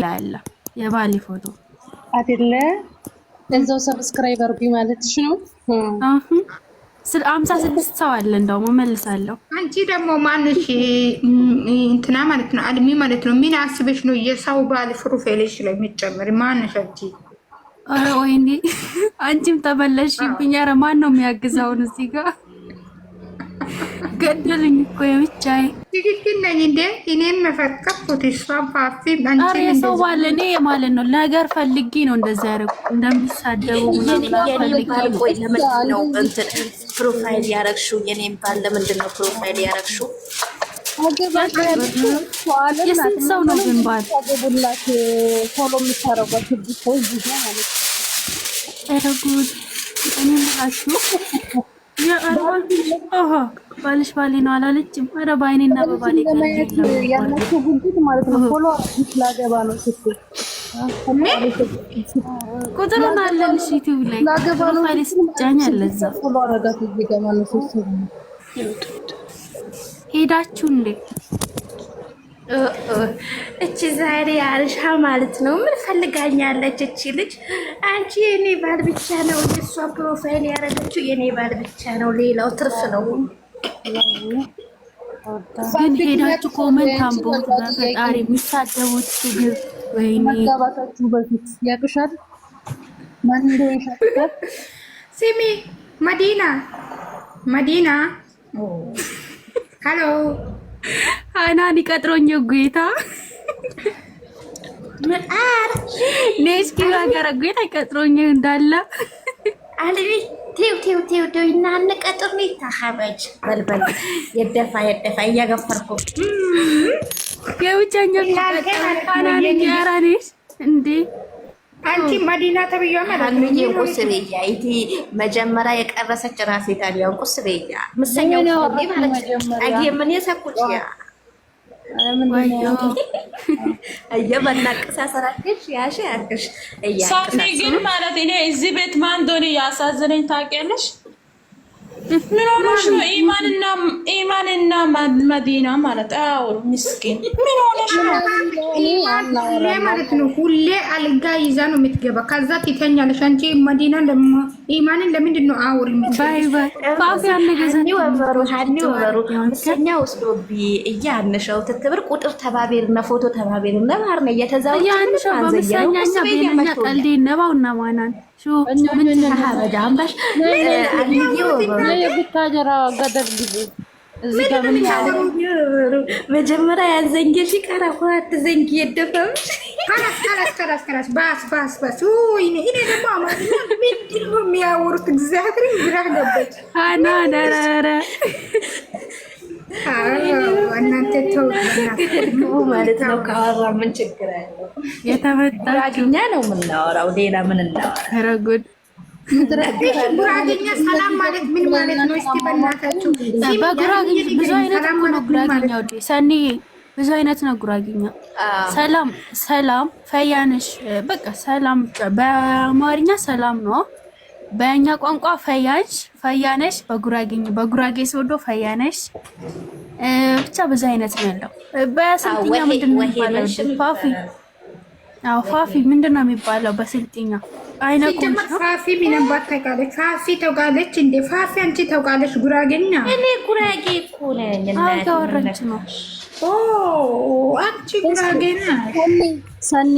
ያለ የባሌ ፎቶ አይደለ? እዛው ሰብስክራይበር ቢማለትሽ ነው። አሁን 56 ሰው አለ። እንደውም እመልሳለሁ። አንቺ ደግሞ ማንሽ እንትና ማለት ነው አድሚ ማለት ነው። ምን አስበሽ ነው የሰው ባል ፕሮፋይልሽ ላይ የሚጨምር ማንሽ አንቺ? ኧረ ወይኔ አንቺም ተመለሽብኝ። ኧረ ማን ነው የሚያግዛውን እዚህ ጋር ገደልኝ እኮ የብቻዬ። ትክክል ነኝ እንዴ? እኔም መፈከፍኩት እሷን ፋፊ አንቺ የሰው ባል እኔ ማለት ነው ነገር ፈልጊ ነው እንደዛ ያደረጉ እንደሚሳደቡ ቆይ ለምንድን ነው እንትን ፕሮፋይል ያረግሽው? የኔም ባል ለምንድን ነው ፕሮፋይል ያረግሽው? የስንት ሰው ነው ግን ባል አገቡላት ፎሎ የምታረጓት ሰው ይዙ ማለት ነው። ኧረ ጉድ እኔ ምላችሁ ባልሽ ባሌ ነው አላለችም። ኧረ በአይኔና በባሌ ያላችሁ ጉጉት ማለት ነው። ፎሎ ላገባ ነው ስትል ቁጥሩን አለንሽ ዩቲዩብ ላይ ፕሮፋይል ስትጫኝ አለ እዛ ፎሎ አረጋት እዚህ ጋር ማለት ነው። ሄዳችሁ እንዴ እቺ ዛሬ አልሻ ማለት ነው። ምን ፈልጋኛለች እቺ ልጅ? አንቺ የኔ ባል ብቻ ነው የሷ ፕሮፋይል ያረገችው፣ የኔ ባል ብቻ ነው፣ ሌላው ትርፍ ነው። ግን ሄዳችሁ ኮመንት አንብቡት። በፈጣሪ የሚሳደቡት ስድብ ወይኔ መጋባታችሁ በፊት ያቅሻል ማን እንደሆነ ይሻላል። ሲሚ መዲና ሃሎ ሃናን ይቀጥሮኝ ጌታ ምን አር ነስኪ ጋር ጌታ ይቀጥሮኝ እንዳለ አልቢ ቴው እና አንቀጥር ተሐበጅ በልበል የደፋ እያገፈርኩ የውጨኛ ሃናን ያራኔስ እንዴ አንቺ መዲና ተብዬው ማለት ነው። የቁስቤያ ኢቲ መጀመሪያ የቀረሰች ራሴ ታዲያ ቁስቤያ ምሰኛው ማለት አጊ ምን የሰኩት ያ አየበናቀሳ ሰራከሽ ያሽ ያርክሽ ሳሚ ግን ማለት እኔ እዚህ ቤት ማን እንደሆነ ያሳዝነኝ ታውቂያለሽ? ምን ሆነሽ ነው? ኢማንና መዲና ማለት አውሩ ምስኪን ምን ሆነሽ ነው? ሁሌ ማለት ነው ሁሌ አልጋ ይዛ ነው የምትገባ። ከዛ ትተኛለሽ። አንቺ መዲና ኢማንን ለምንድን ነው አውሪ ባይ ፋሲያን ነገዘኝ ወበሩ ምሰኛ ወስዶቢ እያነሸው ትትብር ቁጥር ተባቤርና ፎቶ ተባቤርና ማርነ እየተዛው ያንሸው በምሰኛኛ በእኛ ቀልዴ ነባውና ማናን ምን ሀበዳምባሽ የቡታጀራ ገደል ጊዜ እዚህ ጋር ምን መጀመሪያ ያዘንገሽ ቀራኳት ዘንጊ የደፈምሽ ከላስ ባስ ወይኔ እኔ ደግሞ አማርኛ ምንድን ነው የሚያወሩት? እግዚአብሔር ግራ ገባች። አና ደረረ እናንተ ተው ማለት ነው። ካወራ ምን ችግር አለው? የተመጣኛ ነው የምናወራው፣ ሌላ ምን እናወራ? ኧረ ጉድ ጉራጌኛ ሰላም ማለት ምን ማለት ነው? እስቲ በእናታችሁ በጉራጌኛ ብዙ አይነት እኮ ነው ጉራጌኛ። ወዴ ሰኒ ብዙ አይነት ነው ጉራጌኛ። ሰላም ፈያነሽ፣ በቃ ሰላም በአማርኛ ሰላም ነው። በእኛ ቋንቋ ፈያነሽ በጉራጌ ሶዶ ፈያነሽ ብቻ ብዙ አይነት ነው ያለው። በስልጥኛ ምንድን ነው የሚባለው? ፋፊ ምንድን ነው የሚባለው በስልጥኛ? አይነቁም ፋፊ ምንባት ታውቃለች? ፋፊ ታውቃለች እንዴ? ፋፊ አንቺ ታውቃለች ጉራጌኛ? እኔ ጉራጌ እኮ ነኝ። ታወራች ነው አንቺ ጉራጌና ሰኒ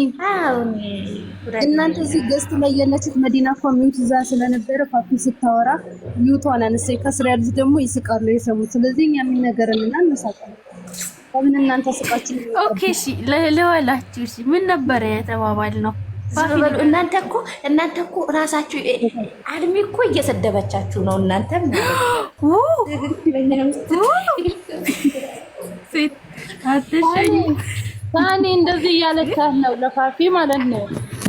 እናንተ እዚህ ገስት ላይ ያላችሁት መዲና እኮ ሚውት እዛ ስለነበረ ፋፊ ስታወራ ሚውቷን አነሳይ። ከስራ ያሉት ደግሞ ይስቃሉ የሰሙት። ስለዚህ እኛ የሚነገርንና እንሳቃለን። ከምን እናንተ ስቃችሁ? ኦኬ እሺ ለወላችሁ እሺ ምን ነበር የተባባል ነው? እናንተ እኮ ራሳችሁ አድሜ እኮ እየሰደበቻችሁ ነው። እናንተም ታኒ እንደዚህ እያለቻት ነው ለፋፊ ማለት ነው።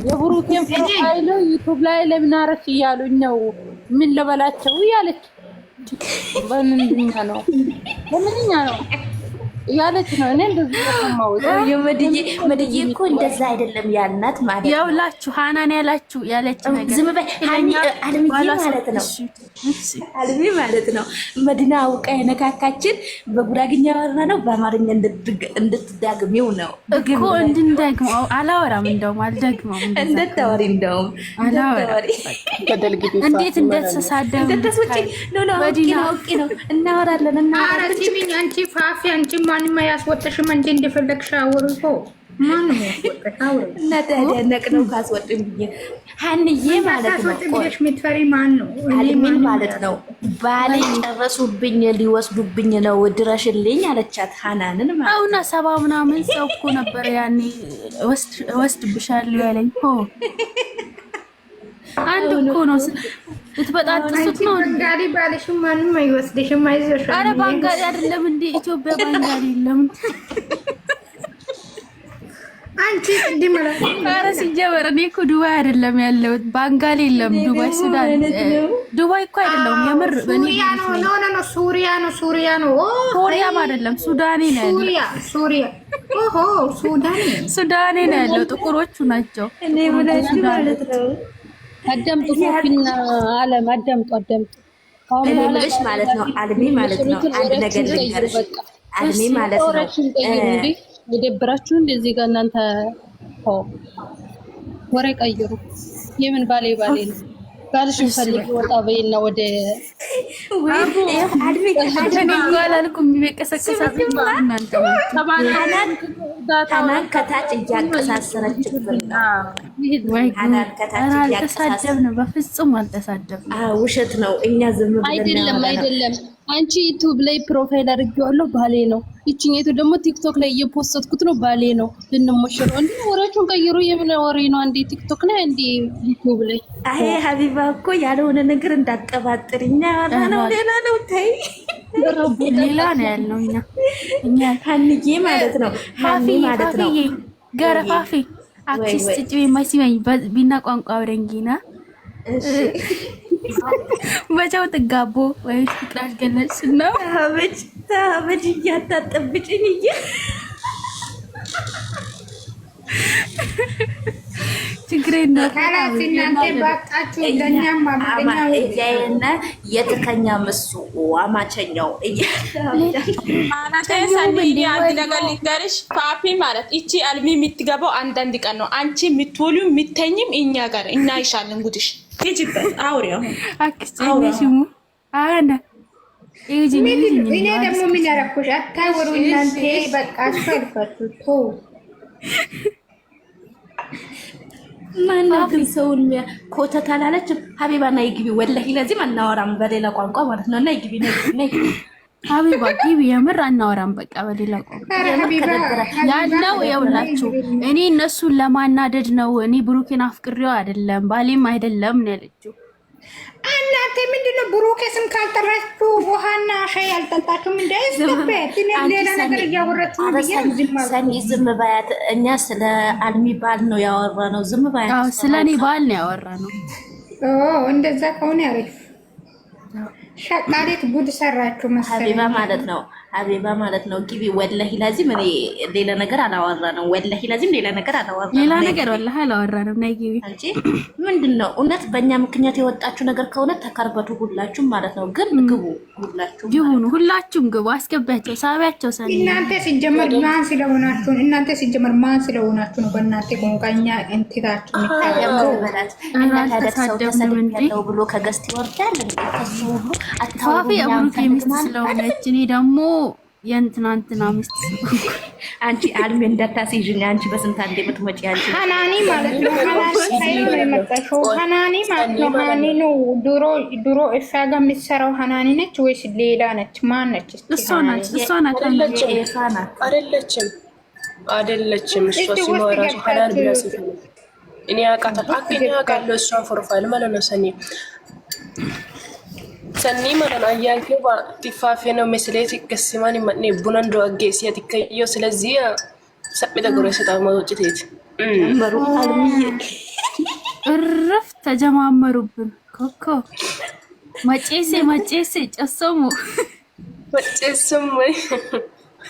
የብሩኬን ፕሮፋይል ዩቲዩብ ላይ ለምን አረች እያሉኝ ነው። ምን ልበላቸው እያለች በምንኛ ነው ያለች ነው። እኔ እንደዚህ ተሰማው መድዬ እኮ እንደዛ አይደለም ያልናት ማለት ነው። ያውላችሁ ሃናን ያለች ነገር ዝም በይ አልሚ ማለት ነው። መዲና አውቃ የነካካችን በጉራግኛ ወራ ነው በአማርኛ እንድትዳግሚው ነው እኮ እንድንደግመው አላወራም። እንደውም አልደግመውም። እንደተወሪ እንደውም እንዴት እንደተሳደቡ መዲና አውቂ ነው እናወራለን። አንቺ ፋፊ አንቺ ማንም ያስወጣሽም እንጂ እንደፈለግሽ አውሪኮ ማንም ያስወጣው እና ታዲያ ነው ካስወጥም ብዬ ሀንዬ ማለት ነው። ቆሽ ምትፈሪ ማን ነው? አልሚን ማለት ነው። ባሌ ጨረሱብኝ ሊወስዱብኝ ነው ድረሽልኝ አለቻት ሀናንን ማለት ነው። አሁን 70 ምናምን ሰው እኮ ነበር ያኔ ወስድብሻለሁ ያለኝ ሆ አንድ እኮ ነው ልትበጣጥሱት ነው። ባንጋሊ ባልሽም ማንም አይወስድሽም። አይዞሽ። አረ ባንጋሊ አይደለም እንዴ ኢትዮጵያ ባንጋሊ የለም። አንቺ እንዲመላ አረ ሲጀመር እኔ እኮ ዱባይ አይደለም ያለሁት ባንጋሊ የለም። ዱባይ ሱዳን ዱባይ እኮ አይደለም የምር ሱሪያ ነው ሱሪያ ነው ሱሪያም አይደለም ሱዳኔ ነው ያለው። ሱሪያ ኦሆ ሱዳኔ ነው ያለው። ጥቁሮቹ ናቸው። እኔ ማለት ነው። አዳምጡ ሶፊና አለም አዳምጡ። አሁን ማለት ነው አልሚ ማለት ነው። አንድ ነገር ልንገርሽ አልሚ ማለት ነው። የደብራችሁ እንደዚህ ጋር እናንተ ወሬ ቀይሩ። የምን ባሌ ነው ባልሽን ፈልጊ ወጣ በይና ወደ አልሚ አላልኩም የሚቀሰቀሳት እናንተ ሀናን ከታች እያንቀሳሰረችብን አልተሳደብንም፣ በፍጹም አልተሳደብንም። ውሸት ነው። እኛ ዝም ብለን አይደለም። አንቺ ዩቲዩብ ላይ ፕሮፋይል አድርጌዋለሁ ባሌ ነው። ይችኛቱ ደግሞ ቲክቶክ ላይ እየፖስተትኩት ነው ባሌ ነው። ልንሞሽረው እንዴ? ወሬዎቹን ቀይሩ። የምን ወሬ ነው? አንዴ ቲክቶክ ላይ አንዴ ዩቲዩብ ላይ። አይ ሀቢባ እኮ ያልሆነ ነገር እንዳትቀባጥሪኛ ነው። ሌላ ነው። ተይ ሌላ ነው ያልነው እኛ ሀንዬ ማለት ነው። ሀኒ ማለት ነው። ገረፋፊ አክሲስ ጭጭ የማይሲመኝ ቢና ቋንቋ አብረንጊና በቻው ተጋቦ ወይ ፍቅራሽ ገለጽ ነው። ታበጅ እያታጠብጭኝ ችግር ነው። እናንተ ባጣችሁ ለኛም ማማኛ የተከኛ ምሱ አማቸኛው አንድ ነገር ልንገርሽ ፋፊ ማለት እቺ አልሚ የምትገባው አንዳንድ ቀን ነው። አንቺ የምትውሉ የምተኝም እኛ ጋር እና ይሻልን ጉድሽ ትጅበት አውሪው አክስቴሽሙ አና እኔ ደግሞ ምን ያረኩሽ አታወሩ እናንተ በቃ አልፈቱ ማናግን ሰውን ኮተት አላለችም። ሀቢባ ናይ ግቢ ወላሂ ለዚህም አናወራም በሌላ ቋንቋ ማለት ነው። ናይ ግቢ ሀቢባ ግቢ የምር አናወራም በቃ በሌላ ቋንቋ ያለው የውላችሁ እኔ እነሱን ለማናደድ ነው። እኔ ብሩኬን አፍቅሬው አይደለም ባሌም አይደለም ነው ያለችው። እናንተ ምንድነው ብሩኬ ስም ካልጠራችሁ ውሃና ሻይ አልጠጣችሁም? እንደዚህ ሌላ ነገር እያወራችሁ ሰኒ ዝም ባያት። እኛ ስለ አልሚ ባል ነው ያወራነው። ዝም ባያት። አዎ ስለ እኔ ባል ነው ያወራነው። እንደዛ ከሆነ አሪፍ ሸቃሌት ጉድ ሰራችሁ መሰለኝ። ሀቢባ ማለት ነው። ሀቢባ ማለት ነው። ግቢ ወላሂ ላዚም እኔ ሌላ ነገር አላወራንም። ወላሂ ላዚም ሌላ ነገር አላወራንም። ሌላ ነገር ወላሂ አላወራንም። ናይ ግቢ አንቺ ምንድነው እውነት በእኛ ምክንያት የወጣችሁ ነገር ከሆነ ተከርበቱ ሁላችሁም ማለት ነው። ግን ግቡ ሁላችሁም ይሁኑ ሁላችሁም ግቡ። አስገባቸው ሳቢያቸው ሰኒ እናንተ ሲጀመር ማን ስለሆናችሁ ነው በእናንተ ቋንቋኛ እንትታችሁ የምታየው በላት እና ታደሰው ተሰደው ብሎ ከገስት ይወርዳል እንዴ? ከሱ ሁሉ ፋፊ አብሩክ ሚስት ስለሆነች እኔ ደግሞ የእንትና ሚስት አንቺ አልሚ እንዳታስይዥኝ። አንቺ በስንት አንዴ የምትመጪ አንቺ ሀናኒ ማለት ነው። ሀናኒ ማለት ነው። ሀናኒ ነው ድሮ እሷ ጋር የምትሰራው ሀናኒ ነች ወይስ ሌላ ነች? ማን ነች? እሷ ናት። አይደለችም። እሷ ሲኖራሽ ሀናን ብላ ሲፈል እኔ አውቃለሁ። እሷ ፕሮፋይል ማለት ነው ሰኒ ማለት አያንከባ ቲፋፌ ነው መስሌት ከስማን ማን ቡናን ዶ አገሲ ያትከዮ ስለዚህ ሰብደ ጎረሰ ታማውጭቴት እረፍ ተጀማመሩብን ኮኮ መጨሴ ጨሰሙ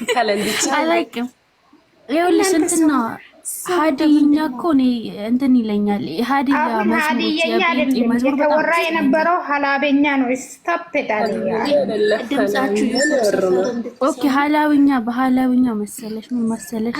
ካለንዲቻ አላውቅም። ይኸውልሽ እንትን ነው ሀዲይኛ እኮ እኔ እንትን ይለኛል። ሀዲያ መዝሙር የተወራ የነበረው ሀላቤኛ ነው። ስቶፕ ድምጻችሁ ኦኬ። ሀላብኛ በሀላብኛ መሰለሽ ምን መሰለሽ